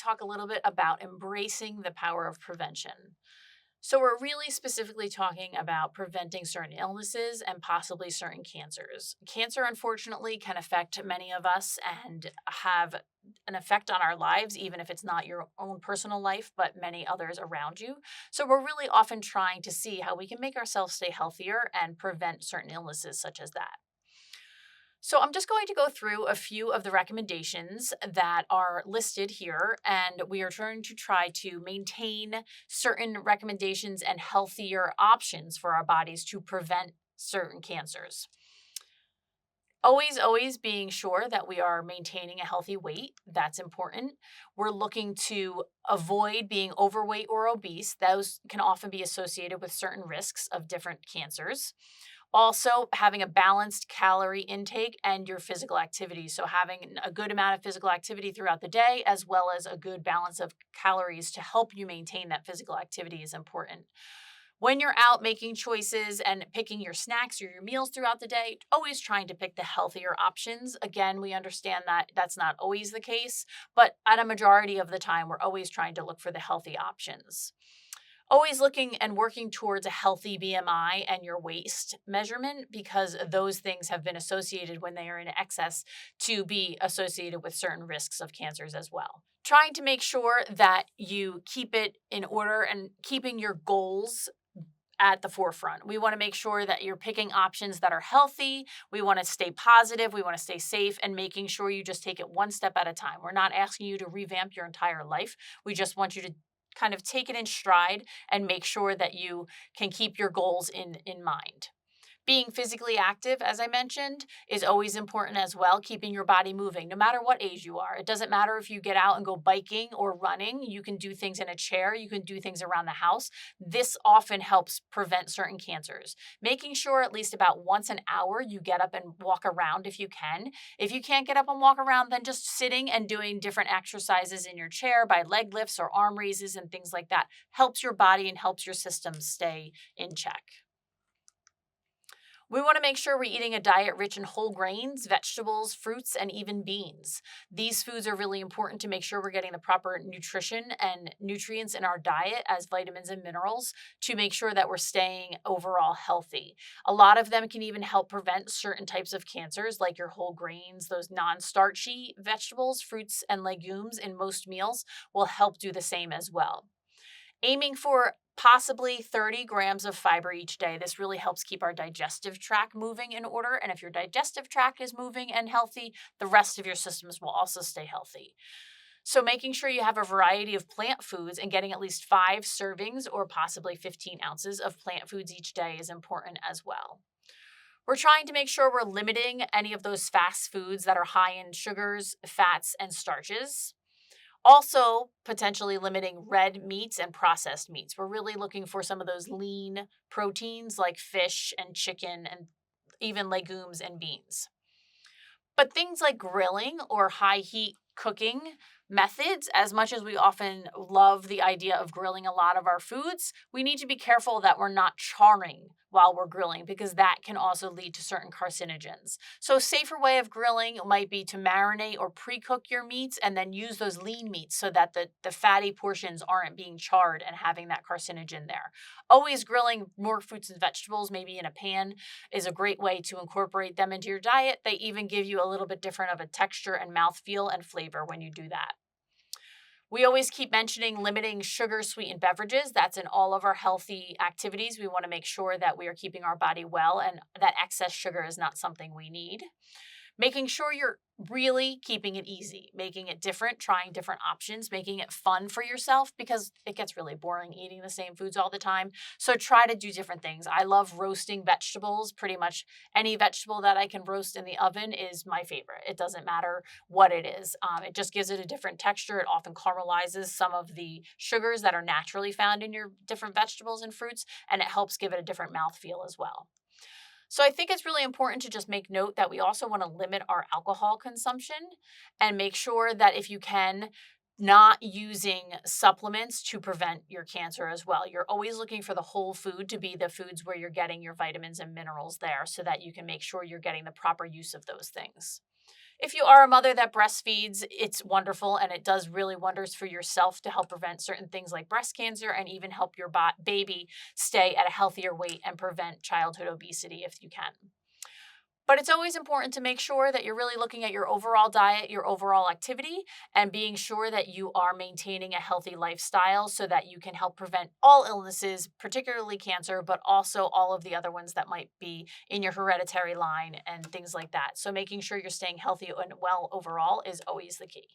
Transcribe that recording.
talk a little bit about embracing the power of prevention. So, we're really specifically talking about preventing certain illnesses and possibly certain cancers. Cancer, unfortunately, can affect many of us and have an effect on our lives, even if it's not your own personal life, but many others around you. So, we're really often trying to see how we can make ourselves stay healthier and prevent certain illnesses such as that. So, I'm just going to go through a few of the recommendations that are listed here, and we are trying to try to maintain certain recommendations and healthier options for our bodies to prevent certain cancers. Always being sure that we are maintaining a healthy weight. That's important. We're looking to avoid being overweight or obese. Those can often be associated with certain risks of different cancers. Also, having a balanced calorie intake and your physical activity. So, having a good amount of physical activity throughout the day, as well as a good balance of calories to help you maintain that physical activity, is important. When you're out making choices and picking your snacks or your meals throughout the day, always trying to pick the healthier options. Again, we understand that that's not always the case, but at a majority of the time, we're always trying to look for the healthy options. Always looking and working towards a healthy BMI and your waist measurement because those things have been associated when they are in excess to be associated with certain risks of cancers as well. Trying to make sure that you keep it in order and keeping your goals at the forefront. We want to make sure that you're picking options that are healthy. We want to stay positive. We want to stay safe and making sure you just take it one step at a time. We're not asking you to revamp your entire life. We just want you to kind of take it in stride and make sure that you can keep your goals in mind. Being physically active, as I mentioned, is always important as well, keeping your body moving, no matter what age you are. It doesn't matter if you get out and go biking or running. You can do things in a chair. You can do things around the house. This often helps prevent certain cancers. Making sure at least about once an hour you get up and walk around if you can. If you can't get up and walk around, then just sitting and doing different exercises in your chair by leg lifts or arm raises and things like that helps your body and helps your system stay in check. We want to make sure we're eating a diet rich in whole grains, vegetables, fruits, and even beans. These foods are really important to make sure we're getting the proper nutrition and nutrients in our diet as vitamins and minerals to make sure that we're staying overall healthy. A lot of them can even help prevent certain types of cancers like your whole grains, those non-starchy vegetables, fruits, and legumes in most meals will help do the same as well. Aiming for possibly 30 grams of fiber each day. This really helps keep our digestive tract moving in order. And if your digestive tract is moving and healthy, the rest of your systems will also stay healthy. So making sure you have a variety of plant foods and getting at least 5 servings or possibly 15 ounces of plant foods each day is important as well. We're trying to make sure we're limiting any of those fast foods that are high in sugars, fats, and starches. Also, potentially limiting red meats and processed meats. We're really looking for some of those lean proteins like fish and chicken and even legumes and beans. But things like grilling or high heat cooking methods, as much as we often love the idea of grilling a lot of our foods, we need to be careful that we're not charring while we're grilling because that can also lead to certain carcinogens. So a safer way of grilling might be to marinate or pre-cook your meats and then use those lean meats so that the fatty portions aren't being charred and having that carcinogen there. Always grilling more fruits and vegetables, maybe in a pan, is a great way to incorporate them into your diet. They even give you a little bit different of a texture and mouthfeel and flavor when you do that. We always keep mentioning limiting sugar-sweetened beverages. That's in all of our healthy activities. We want to make sure that we are keeping our body well and that excess sugar is not something we need. Making sure you're really keeping it easy, making it different, trying different options, making it fun for yourself because it gets really boring eating the same foods all the time. So try to do different things. I love roasting vegetables. Pretty much any vegetable that I can roast in the oven is my favorite. It doesn't matter what it is. It just gives it a different texture. It often caramelizes some of the sugars that are naturally found in your different vegetables and fruits, and it helps give it a different mouthfeel as well. So I think it's really important to just make note that we also want to limit our alcohol consumption and make sure that if you can, not using supplements to prevent your cancer as well. You're always looking for the whole food to be the foods where you're getting your vitamins and minerals there so that you can make sure you're getting the proper use of those things. If you are a mother that breastfeeds, it's wonderful and it does really wonders for yourself to help prevent certain things like breast cancer and even help your baby stay at a healthier weight and prevent childhood obesity if you can. But it's always important to make sure that you're really looking at your overall diet, your overall activity, and being sure that you are maintaining a healthy lifestyle so that you can help prevent all illnesses, particularly cancer, but also all of the other ones that might be in your hereditary line and things like that. So making sure you're staying healthy and well overall is always the key.